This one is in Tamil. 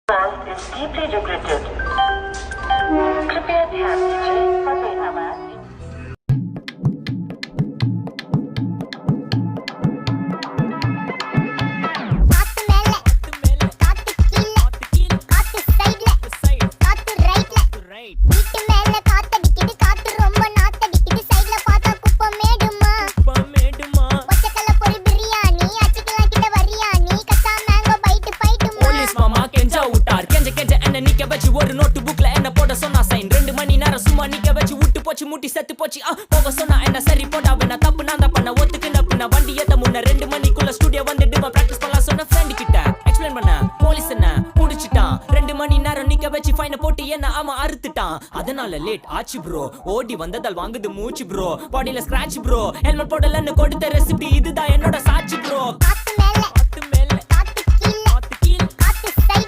call is deeply regretted. कृपया ध्यान दीजिए परिणाम ஒரு நோட்டு புக்ல என்ன போட சொன்னா சைன் 2 மணி நேரம் சும்மா நிக்க வச்சு விட்டு போச்சு முட்டி செத்து போச்சு போக சொன்னா என்ன சரி போட்டா வேணா தப்பு நான் தான் பண்ண ஒத்துக்கு நப்புன வண்டி ஏத்த முன்ன 2 மணிக்குள்ள ஸ்டுடியோ வந்துட்டு பிராக்டிஸ் பண்ணலாம் சொன்ன ஃப்ரெண்ட் கிட்ட எக்ஸ்பிளைன் பண்ண போலீஸ் என்ன புடிச்சிட்டான் 2 மணி நேரம் நிக்க வச்சு ஃபைன போட்டு என்ன அவன் அறுத்துட்டான் அதனால லேட் ஆச்சு ப்ரோ ஓடி வந்ததால் வாங்குது மூச்சு ப்ரோ பாடியில ஸ்கிராட்ச் ப்ரோ ஹெல்மெட் போடலன்னு கொடுத்த ரெசிபி இதுதான் என்னோட சாட்சி ப்ரோ